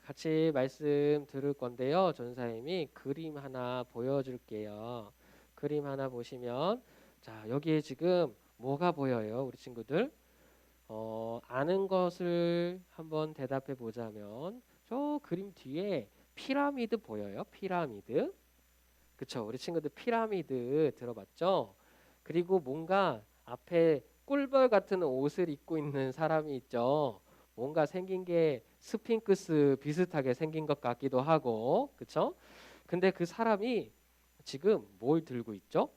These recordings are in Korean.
같이 말씀 들을 건데요. 전사님이 그림 하나 보여줄게요. 그림 하나 보시면 자 여기에 지금 뭐가 보여요, 우리 친구들? 아는 것을 한번 대답해 보자면 저 그림 뒤에 피라미드 보여요? 피라미드. 그쵸? 우리 친구들 피라미드 들어봤죠? 그리고 뭔가 앞에 꿀벌 같은 옷을 입고 있는 사람이 있죠. 뭔가 생긴 게 스핑크스 비슷하게 생긴 것 같기도 하고, 그쵸? 근데 그 사람이 지금 뭘 들고 있죠?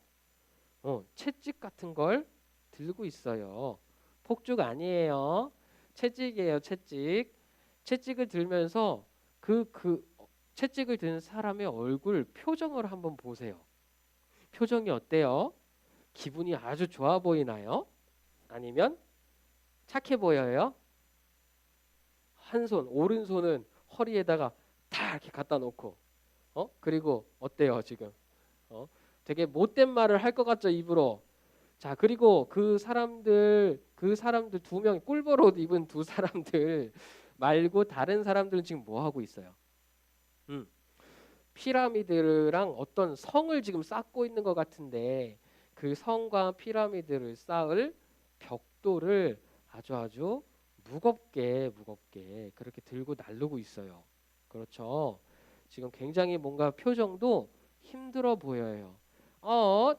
채찍 같은 걸 들고 있어요. 폭죽 아니에요. 채찍이에요, 채찍. 채찍을 들면서 그 채찍을 든 사람의 얼굴 표정을 한번 보세요. 표정이 어때요? 기분이 아주 좋아 보이나요? 아니면 착해 보여요? 한 손, 오른손은 허리에다가 다 이렇게 갖다 놓고, 그리고 어때요, 지금? 어? 되게 못된 말을 할 것 같죠, 입으로. 자, 그리고 그 사람들 두 명이 꿀벌 옷 입은 두 사람들 말고 다른 사람들은 지금 뭐 하고 있어요? 음, 피라미드랑 어떤 성을 지금 쌓고 있는 것 같은데 그 성과 피라미드를 쌓을 벽돌을 아주 무겁게 그렇게 들고 나르고 있어요. 그렇죠? 지금 굉장히 뭔가 표정도 힘들어 보여요.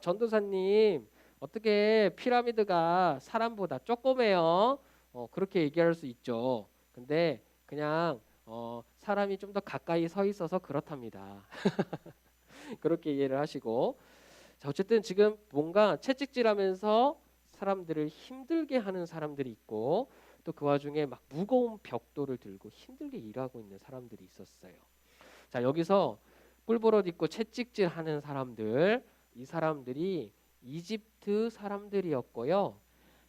전도사님, 어떻게 피라미드가 사람보다 조그매요? 그렇게 얘기할 수 있죠. 근데 그냥 사람이 좀 더 가까이 서 있어서 그렇답니다. 그렇게 이해를 하시고 자, 어쨌든 지금 뭔가 채찍질하면서 사람들을 힘들게 하는 사람들이 있고 또 그 와중에 막 무거운 벽돌을 들고 힘들게 일하고 있는 사람들이 있었어요. 자, 여기서 뿔보릇 입고 채찍질하는 사람들, 이 사람들이 이집트 사람들이었고요.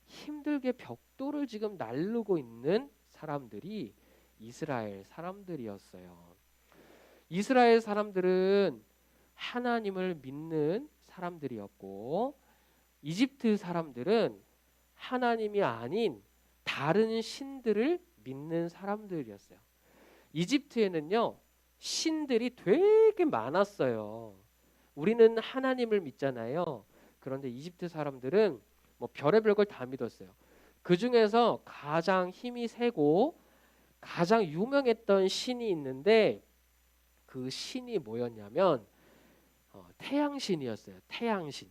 힘들게 벽돌을 지금 나르고 있는 사람들이 이스라엘 사람들이었어요. 이스라엘 사람들은 하나님을 믿는 사람들이었고 이집트 사람들은 하나님이 아닌 다른 신들을 믿는 사람들이었어요. 이집트에는요, 신들이 되게 많았어요. 우리는 하나님을 믿잖아요. 그런데 이집트 사람들은 뭐 별의별 걸 다 믿었어요. 그 중에서 가장 힘이 세고 가장 유명했던 신이 있는데 그 신이 뭐였냐면 태양신이었어요. 태양신.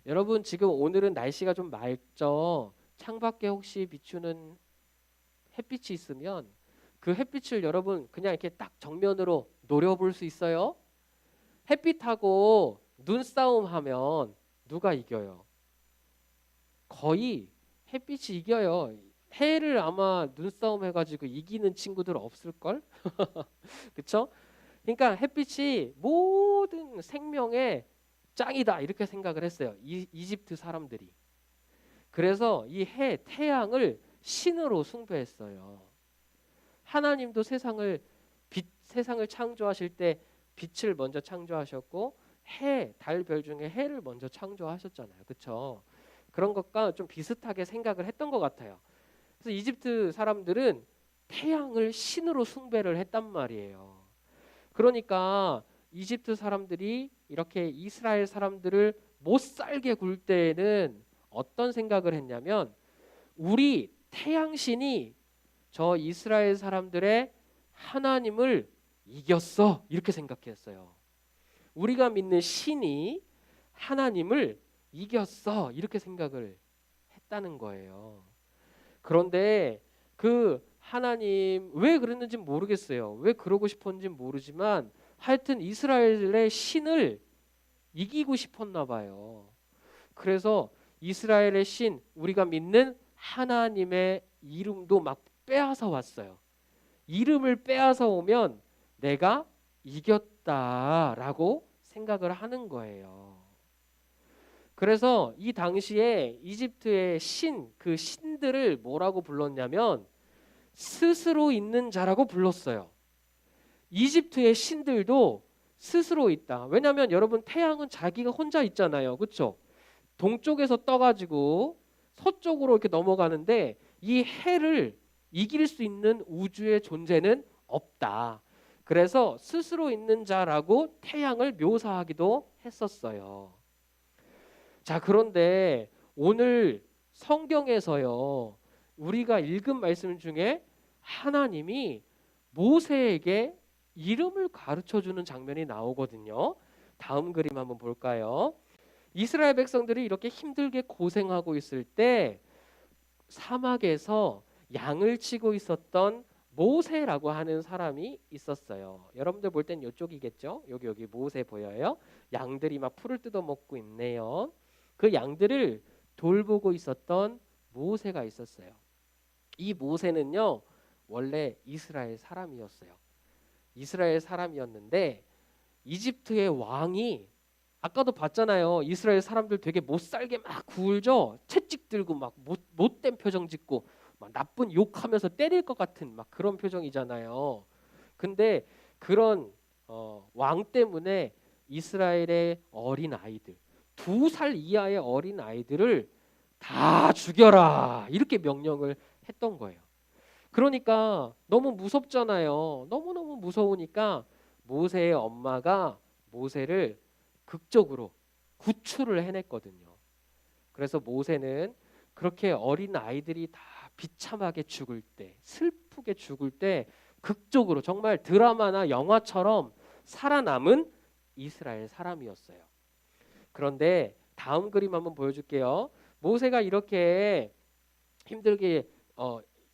여러분 지금 오늘은 날씨가 좀 맑죠. 창밖에 혹시 비추는 햇빛이 있으면 그 햇빛을 여러분 그냥 이렇게 딱 정면으로 노려볼 수 있어요? 햇빛하고 눈싸움 하면 누가 이겨요? 거의 햇빛이 이겨요. 해를 아마 눈싸움 해가지고 이기는 친구들 없을걸? 그쵸? 그러니까 햇빛이 모든 생명의 짱이다 이렇게 생각을 했어요. 이집트 사람들이. 그래서 이 태양을 신으로 숭배했어요. 하나님도 세상을 창조하실 때 빛을 먼저 창조하셨고 달, 별 중에 해를 먼저 창조하셨잖아요. 그렇죠? 그런 것과 좀 비슷하게 생각을 했던 것 같아요. 그래서 이집트 사람들은 태양을 신으로 숭배를 했단 말이에요. 그러니까 이집트 사람들이 이렇게 이스라엘 사람들을 못 살게 굴 때에는 어떤 생각을 했냐면 우리 태양신이 저 이스라엘 사람들의 하나님을 이겼어 이렇게 생각했어요. 우리가 믿는 신이 하나님을 이겼어 이렇게 생각을 했다는 거예요. 그런데 그 하나님 왜 그랬는지 모르겠어요. 왜 그러고 싶었는지 모르지만 하여튼 이스라엘의 신을 이기고 싶었나 봐요. 그래서 이스라엘의 신 우리가 믿는 하나님의 이름도 막 빼앗아 왔어요. 이름을 빼앗아 오면 내가 이겼다라고 생각을 하는 거예요. 그래서 이 당시에 이집트의 그 신들을 뭐라고 불렀냐면 스스로 있는 자라고 불렀어요. 이집트의 신들도 스스로 있다. 왜냐하면 여러분 태양은 자기가 혼자 있잖아요. 그렇죠? 동쪽에서 떠가지고 서쪽으로 이렇게 넘어가는데 이 해를 이길 수 있는 우주의 존재는 없다. 그래서 스스로 있는 자라고 태양을 묘사하기도 했었어요. 자, 그런데 오늘 성경에서요, 우리가 읽은 말씀 중에 하나님이 모세에게 이름을 가르쳐 주는 장면이 나오거든요. 다음 그림 한번 볼까요? 이스라엘 백성들이 이렇게 힘들게 고생하고 있을 때 사막에서 양을 치고 있었던 모세라고 하는 사람이 있었어요. 여러분들 볼 땐 이쪽이겠죠? 여기 모세 보여요? 양들이 막 풀을 뜯어 먹고 있네요. 그 양들을 돌보고 있었던 모세가 있었어요. 이 모세는요, 원래 이스라엘 사람이었어요. 이스라엘 사람이었는데 이집트의 왕이, 아까도 봤잖아요. 이스라엘 사람들 되게 못 살게 막 굴죠. 채찍 들고 막 못된 표정 짓고 막 나쁜 욕하면서 때릴 것 같은 막 그런 표정이잖아요. 근데 그런 왕 때문에 이스라엘의 어린 아이들, 2살 이하의 어린 아이들을 다 죽여라 이렇게 명령을 했던 거예요. 그러니까 너무 무섭잖아요. 너무너무 무서우니까 모세의 엄마가 모세를 극적으로 구출을 해냈거든요. 그래서 모세는 그렇게 어린 아이들이 다 비참하게 죽을 때, 슬프게 죽을 때 극적으로 정말 드라마나 영화처럼 살아남은 이스라엘 사람이었어요. 그런데 다음 그림 한번 보여줄게요. 모세가 이렇게 힘들게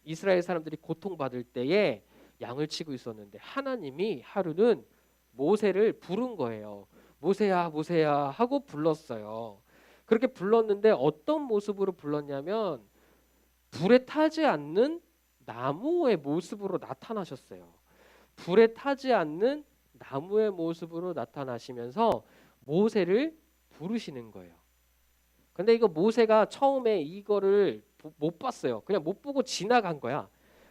이스라엘 사람들이 고통받을 때에 양을 치고 있었는데 하나님이 하루는 모세를 부른 거예요. 모세야, 모세야 하고 불렀어요. 그렇게 불렀는데 어떤 모습으로 불렀냐면 불에 타지 않는 나무의 모습으로 나타나셨어요. 불에 타지 않는 나무의 모습으로 나타나시면서 모세를 부르시는 거예요. 근데 이거 모세가 처음에 이거를 못 봤어요. 그냥 못 보고 지나간 거야.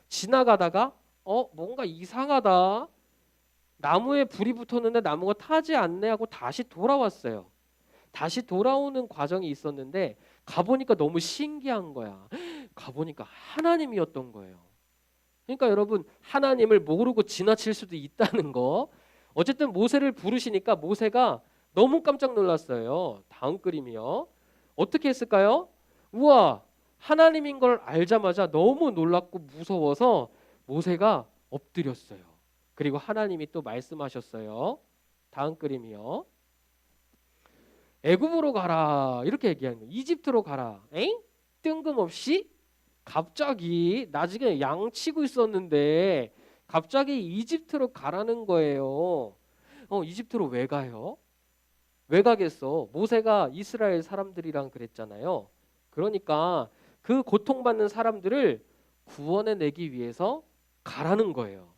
지나가다가 뭔가 이상하다. 나무에 불이 붙었는데 나무가 타지 않네 하고 다시 돌아왔어요. 다시 돌아오는 과정이 있었는데 가보니까 너무 신기한 거야. 가보니까 하나님이었던 거예요. 그러니까 여러분, 하나님을 모르고 지나칠 수도 있다는 거. 어쨌든 모세를 부르시니까 모세가 너무 깜짝 놀랐어요. 다음 그림이요. 어떻게 했을까요? 우와, 하나님인 걸 알자마자 너무 놀랍고 무서워서 모세가 엎드렸어요. 그리고 하나님이 또 말씀하셨어요. 다음 그림이요. 애굽으로 가라 이렇게 얘기하는 거예요. 이집트로 가라. 에잉? 뜬금없이 갑자기 나 지금 양 치고 있었는데 갑자기 이집트로 가라는 거예요. 이집트로 왜 가요? 왜 가겠어? 모세가 이스라엘 사람들이랑 그랬잖아요. 그러니까 그 고통받는 사람들을 구원해 내기 위해서 가라는 거예요.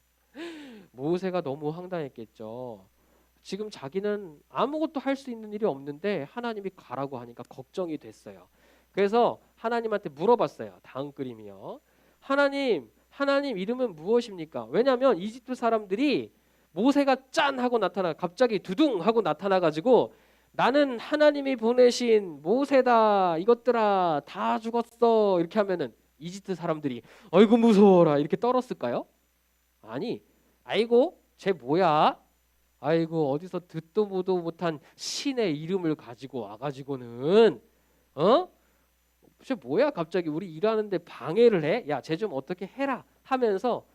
모세가 너무 황당했겠죠. 지금 자기는 아무것도 할 수 있는 일이 없는데 하나님이 가라고 하니까 걱정이 됐어요. 그래서 하나님한테 물어봤어요. 다음 그림이요. 하나님 이름은 무엇입니까? 왜냐하면 이집트 사람들이 모세가 짠 하고 갑자기 두둥 하고 나타나가지고 나는 하나님이 보내신 모세다 이것들아 다 죽었어 이렇게 하면은 이집트 사람들이 아이고 무서워라 이렇게 떨었을까요? 아니, 아이고 쟤 뭐야? 아이고 어디서 듣도 보도 못한 신의 이름을 가지고 와가지고는 쟤 뭐야 갑자기 우리 일하는데 방해를 해? 야, 쟤 좀 어떻게 해라 하면서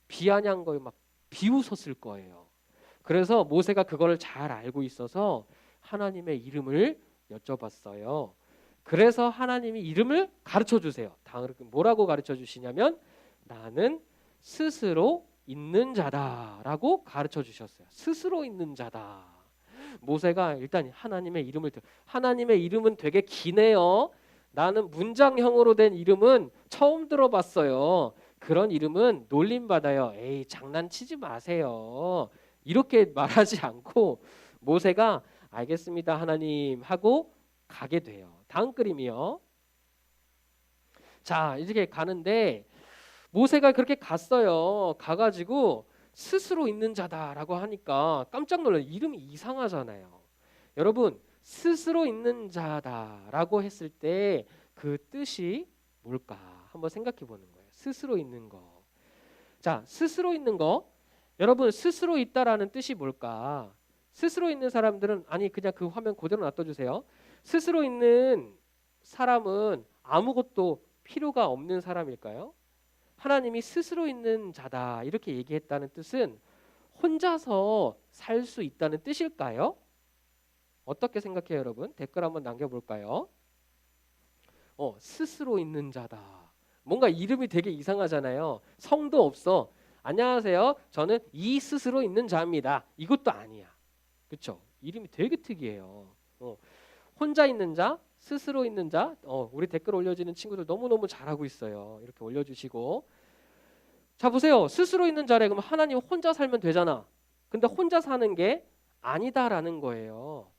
비아냥거리 막 비웃었을 거예요. 그래서 모세가 그걸 잘 알고 있어서 하나님의 이름을 여쭤봤어요. 그래서 하나님이 이름을 가르쳐 주세요. 뭐라고 가르쳐 주시냐면 나는 스스로 있는 자다라고 가르쳐 주셨어요. 스스로 있는 자다. 모세가 일단 하나님의 이름은 되게 기네요. 나는 문장형으로 된 이름은 처음 들어봤어요. 그런 이름은 놀림받아요. 에이, 장난치지 마세요. 이렇게 말하지 않고 모세가 알겠습니다 하나님 하고 가게 돼요. 다음 그림이요. 자, 이렇게 가는데 모세가 그렇게 갔어요. 가가지고 스스로 있는 자다라고 하니까 깜짝 놀라요. 이름이 이상하잖아요. 여러분, 스스로 있는 자다라고 했을 때 그 뜻이 뭘까 한번 생각해 보는 거예요. 스스로 있는 거. 자, 스스로 있는 거. 여러분 스스로 있다라는 뜻이 뭘까? 스스로 있는 사람들은 아니 그냥 그 화면 그대로 놔둬주세요. 스스로 있는 사람은 아무것도 필요가 없는 사람일까요? 하나님이 스스로 있는 자다 이렇게 얘기했다는 뜻은 혼자서 살 수 있다는 뜻일까요? 어떻게 생각해요, 여러분? 댓글 한번 남겨볼까요? 스스로 있는 자다. 뭔가 이름이 되게 이상하잖아요. 성도 없어. 안녕하세요. 저는 이 스스로 있는 자입니다. 이것도 아니야. 그렇죠? 이름이 되게 특이해요. 혼자 있는 자, 스스로 있는 자. 우리 댓글 올려주는 친구들 너무너무 잘하고 있어요. 이렇게 올려주시고. 자 보세요. 스스로 있는 자래. 그럼 하나님 혼자 살면 되잖아. 근데 혼자 사는 게 아니다라는 거예요.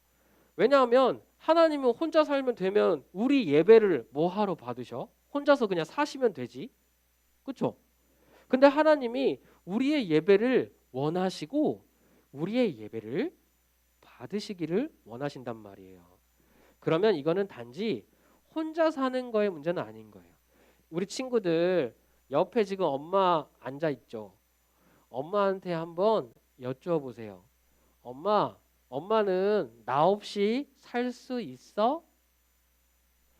왜냐하면 하나님은 혼자 살면 되면 우리 예배를 뭐하러 받으셔? 혼자서 그냥 사시면 되지. 그렇죠? 근데 하나님이 우리의 예배를 원하시고 우리의 예배를 받으시기를 원하신단 말이에요. 그러면 이거는 단지 혼자 사는 거의 문제는 아닌 거예요. 우리 친구들 옆에 지금 엄마 앉아 있죠. 엄마한테 한번 여쭈어보세요. 엄마는 나 없이 살 수 있어?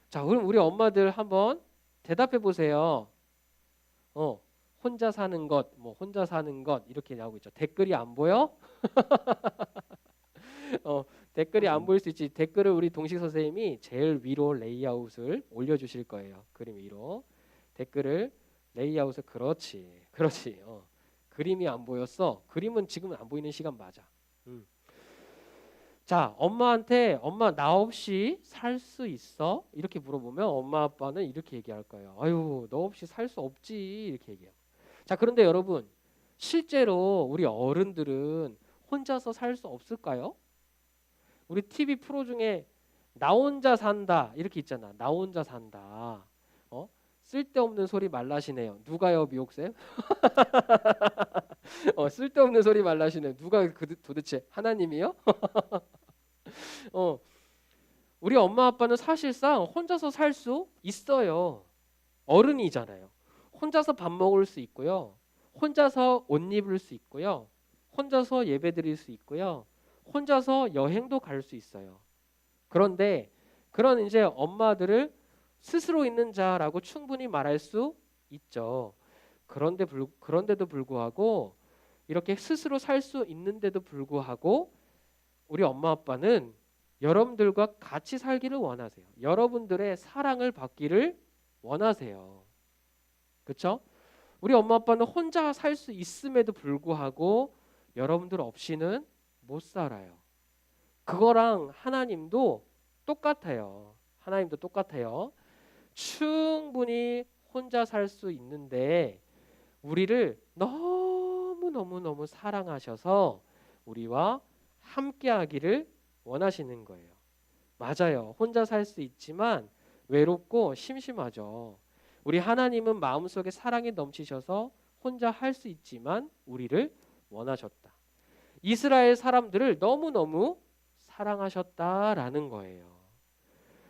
자, 그럼 우리 엄마들 한번 대답해 보세요. 혼자 사는 것, 혼자 사는 것 이렇게 나오고 있죠. 댓글이 안 보여? 댓글이 안 보일 수 있지. 댓글을 우리 동식 선생님이 제일 위로 레이아웃을 올려주실 거예요. 그림 위로 댓글을 레이아웃을 그렇지. 그림이 안 보였어. 그림은 지금 안 보이는 시간 맞아. 자, 엄마한테 엄마 나 없이 살 수 있어? 이렇게 물어보면 엄마 아빠는 이렇게 얘기할 거예요. 아유, 너 없이 살 수 없지. 이렇게 얘기해요. 자, 그런데 여러분 실제로 우리 어른들은 혼자서 살 수 없을까요? 우리 TV 프로 중에 나 혼자 산다 이렇게 있잖아. 나 혼자 산다. 쓸데없는 소리 말라시네요. 누가요, 미옥쌤? 쓸데없는 소리 말라시네요. 누가 도대체 하나님이요? 우리 엄마 아빠는 사실상 혼자서 살 수 있어요. 어른이잖아요. 혼자서 밥 먹을 수 있고요. 혼자서 옷 입을 수 있고요. 혼자서 예배 드릴 수 있고요. 혼자서 여행도 갈 수 있어요. 그런데 그런 이제 엄마들을 스스로 있는 자라고 충분히 말할 수 있죠. 그런데도 불구하고 이렇게 스스로 살 수 있는데도 불구하고 우리 엄마 아빠는 여러분들과 같이 살기를 원하세요. 여러분들의 사랑을 받기를 원하세요. 그렇죠? 우리 엄마 아빠는 혼자 살 수 있음에도 불구하고 여러분들 없이는 못 살아요. 그거랑 하나님도 똑같아요. 충분히 혼자 살 수 있는데 우리를 너무 사랑하셔서 우리와 함께 하기를 원하시는 거예요. 맞아요. 혼자 살 수 있지만 외롭고 심심하죠. 우리 하나님은 마음속에 사랑이 넘치셔서 혼자 할 수 있지만 우리를 원하셨다. 이스라엘 사람들을 너무너무 사랑하셨다라는 거예요.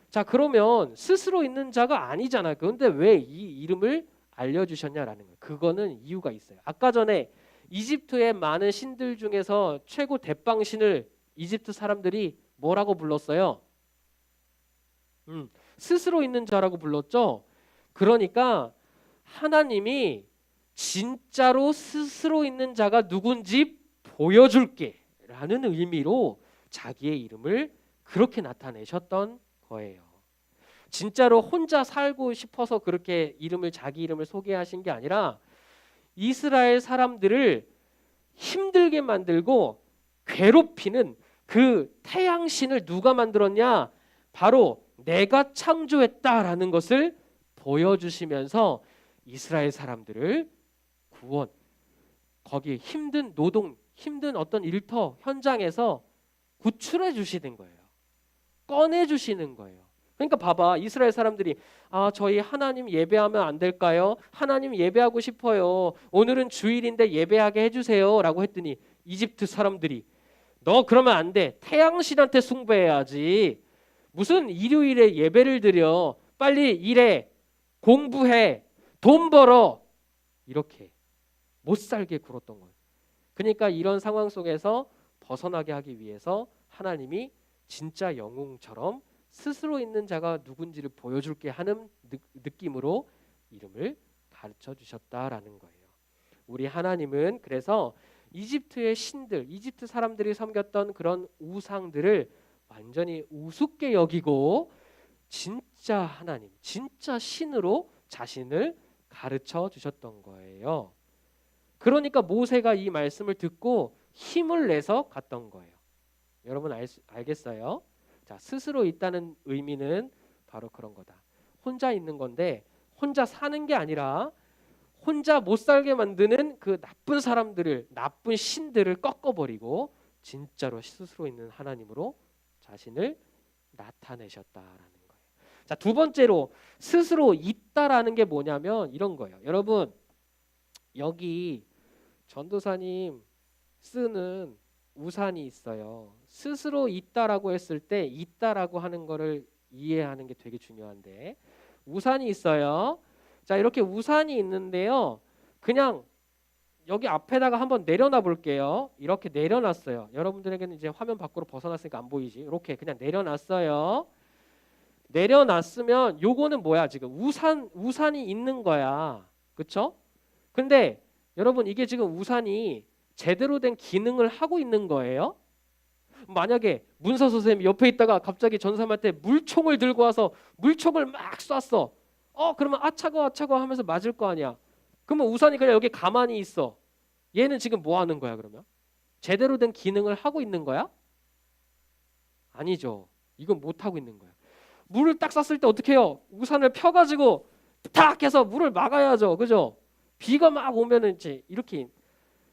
자, 그러면 스스로 있는 자가 아니잖아요. 그런데 왜 이 이름을 알려주셨냐라는 거예요. 그거는 이유가 있어요. 아까 전에 이집트의 많은 신들 중에서 최고 대빵신을 이집트 사람들이 뭐라고 불렀어요? 스스로 있는 자라고 불렀죠. 그러니까 하나님이 진짜로 스스로 있는 자가 누군지 보여줄게 라는 의미로 자기의 이름을 그렇게 나타내셨던 거예요. 진짜로 혼자 살고 싶어서 그렇게 자기 이름을 소개하신 게 아니라 이스라엘 사람들을 힘들게 만들고 괴롭히는 그 태양신을 누가 만들었냐? 바로 내가 창조했다라는 것을 보여주시면서 이스라엘 사람들을 구원, 거기 힘든 노동, 힘든 어떤 일터 현장에서 구출해 주시는 거예요. 꺼내 주시는 거예요. 그러니까 봐봐, 이스라엘 사람들이 저희 하나님 예배하면 안 될까요? 하나님 예배하고 싶어요. 오늘은 주일인데 예배하게 해주세요 라고 했더니 이집트 사람들이 너 그러면 안 돼. 태양신한테 숭배해야지. 무슨 일요일에 예배를 드려. 빨리 일해. 공부해. 돈 벌어. 이렇게 못 살게 굴었던 거예요. 그러니까 이런 상황 속에서 벗어나게 하기 위해서 하나님이 진짜 영웅처럼 스스로 있는 자가 누군지를 보여줄게 하는 느낌으로 이름을 가르쳐 주셨다라는 거예요. 우리 하나님은 그래서 이집트의 신들, 이집트 사람들이 섬겼던 그런 우상들을 완전히 우습게 여기고 진짜 하나님, 진짜 신으로 자신을 가르쳐 주셨던 거예요. 그러니까 모세가 이 말씀을 듣고 힘을 내서 갔던 거예요. 여러분 알겠어요? 자, 스스로 있다는 의미는 바로 그런 거다. 혼자 있는 건데 혼자 사는 게 아니라 혼자 못 살게 만드는 그 나쁜 사람들을, 나쁜 신들을 꺾어버리고 진짜로 스스로 있는 하나님으로 자신을 나타내셨다라는 거예요. 자, 두 번째로 스스로 있다라는 게 뭐냐면 이런 거예요. 여러분 여기 전도사님 쓰는 우산이 있어요. 스스로 있다라고 했을 때 있다라고 하는 거를 이해하는 게 되게 중요한데 우산이 있어요. 자, 이렇게 우산이 있는데요. 그냥 여기 앞에다가 한번 내려놔 볼게요. 이렇게 내려놨어요. 여러분들에게는 이제 화면 밖으로 벗어났으니까 안 보이지. 이렇게 그냥 내려놨어요. 내려놨으면 요거는 뭐야? 지금 우산이 있는 거야. 그렇죠? 근데 여러분 이게 지금 우산이 제대로 된 기능을 하고 있는 거예요? 만약에 문서 선생님이 옆에 있다가 갑자기 전사님한테 물총을 들고 와서 물총을 막 쐈어. 그러면 아 차가워 하면서 맞을 거 아니야. 그러면 우산이 그냥 여기 가만히 있어. 얘는 지금 뭐 하는 거야 그러면? 제대로 된 기능을 하고 있는 거야? 아니죠. 이건 못 하고 있는 거야. 물을 딱 쐈을 때 어떻게 해요? 우산을 펴가지고 탁 해서 물을 막아야죠. 그죠? 비가 막 오면은 이제 이렇게.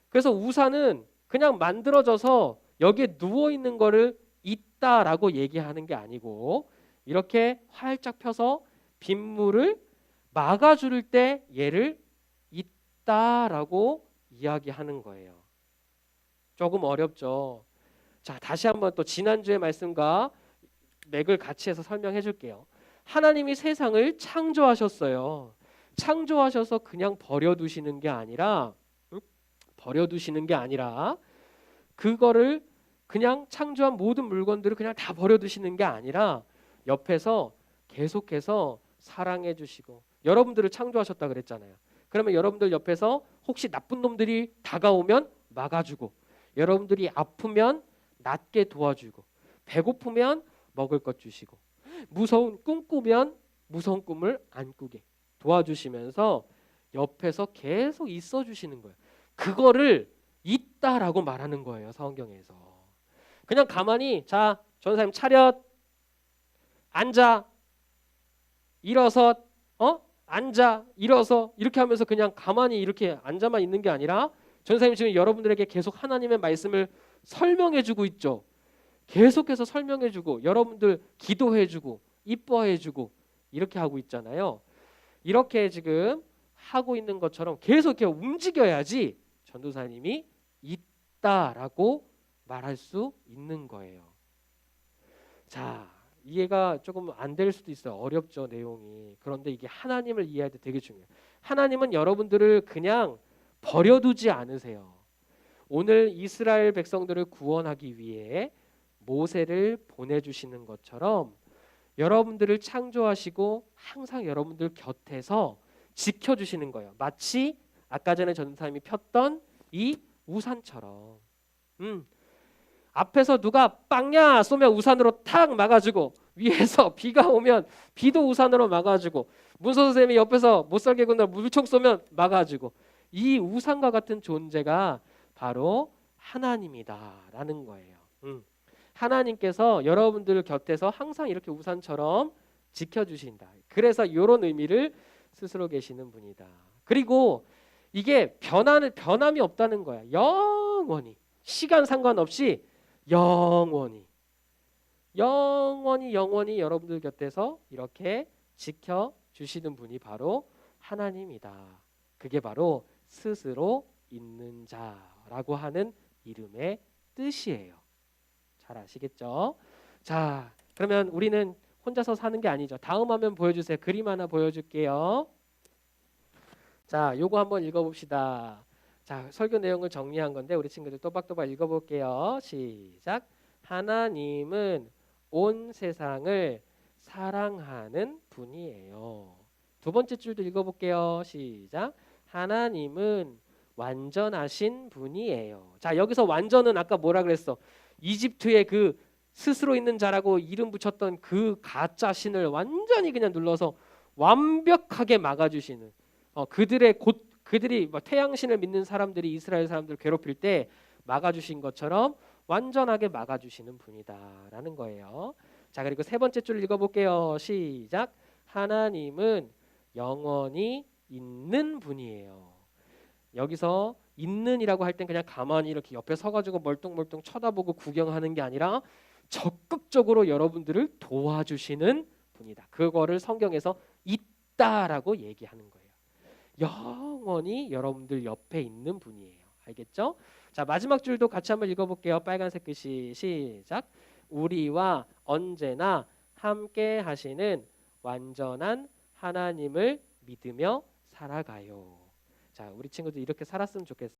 그래서 우산은 그냥 만들어져서 여기에 누워 있는 거를 있다라고 얘기하는 게 아니고 이렇게 활짝 펴서 빗물을 막아줄 때 얘를 있다라고 이야기하는 거예요. 조금 어렵죠. 자, 다시 한번 또 지난주의 말씀과 맥을 같이 해서 설명해 줄게요. 하나님이 세상을 창조하셨어요. 창조하셔서 그냥 버려두시는 게 아니라 그거를 그냥 창조한 모든 물건들을 그냥 다 버려두시는 게 아니라 옆에서 계속해서 사랑해 주시고 여러분들을 창조하셨다 그랬잖아요. 그러면 여러분들 옆에서 혹시 나쁜 놈들이 다가오면 막아주고 여러분들이 아프면 낫게 도와주고 배고프면 먹을 것 주시고 무서운 꿈 꾸면 무서운 꿈을 안 꾸게 도와주시면서 옆에서 계속 있어 주시는 거예요. 그거를 있다라고 말하는 거예요. 성경에서. 그냥 가만히 자 전사님 차렷 앉아 일어서 앉아 일어서 이렇게 하면서 그냥 가만히 이렇게 앉아만 있는 게 아니라 전사님 지금 여러분들에게 계속 하나님의 말씀을 설명해주고 있죠. 계속해서 설명해주고 여러분들 기도해주고 이뻐해주고 이렇게 하고 있잖아요. 이렇게 지금 하고 있는 것처럼 계속 이렇게 움직여야지 전도사님이 있다라고 말할 수 있는 거예요. 자, 이해가 조금 안 될 수도 있어요. 어렵죠, 내용이. 그런데 이게 하나님을 이해할 때 되게 중요해요. 하나님은 여러분들을 그냥 버려두지 않으세요. 오늘 이스라엘 백성들을 구원하기 위해 모세를 보내주시는 것처럼 여러분들을 창조하시고 항상 여러분들 곁에서 지켜주시는 거예요. 마치 아까 전에 전사님이 폈던 이 우산처럼. 앞에서 누가 빵야 쏘면 우산으로 탁 막아주고 위에서 비가 오면 비도 우산으로 막아주고 문서 선생님이 옆에서 못살게 군다 물총 쏘면 막아주고 이 우산과 같은 존재가 바로 하나님이다라는 거예요. 하나님께서 여러분들 곁에서 항상 이렇게 우산처럼 지켜주신다. 그래서 이런 의미를 스스로 계시는 분이다. 그리고 이게 변함이 없다는 거야. 영원히 시간 상관없이 영원히 여러분들 곁에서 이렇게 지켜주시는 분이 바로 하나님이다. 그게 바로 스스로 있는 자라고 하는 이름의 뜻이에요. 잘 아시겠죠? 자, 그러면 우리는 혼자서 사는 게 아니죠. 다음 화면 보여주세요. 그림 하나 보여줄게요. 자, 요거 한번 읽어봅시다. 자, 설교 내용을 정리한 건데 우리 친구들 또박또박 읽어볼게요. 시작. 하나님은 온 세상을 사랑하는 분이에요. 두 번째 줄도 읽어볼게요. 시작. 하나님은 완전하신 분이에요. 자, 여기서 완전은 아까 뭐라 그랬어? 이집트의 그 스스로 있는 자라고 이름 붙였던 그 가짜 신을 완전히 그냥 눌러서 완벽하게 막아주시는 그들이 태양신을 믿는 사람들이 이스라엘 사람들 괴롭힐 때 막아주신 것처럼 완전하게 막아주시는 분이다라는 거예요. 자, 그리고 세 번째 줄 읽어볼게요. 시작. 하나님은 영원히 있는 분이에요. 여기서 있는이라고 할 땐 그냥 가만히 이렇게 옆에 서가지고 멀뚱멀뚱 쳐다보고 구경하는 게 아니라 적극적으로 여러분들을 도와주시는 분이다. 그거를 성경에서 있다라고 얘기하는 거예요. 영원히 여러분들 옆에 있는 분이에요. 알겠죠? 자, 마지막 줄도 같이 한번 읽어볼게요. 빨간색 글씨 시작. 우리와 언제나 함께 하시는 완전한 하나님을 믿으며 살아가요. 자, 우리 친구들 이렇게 살았으면 좋겠어요.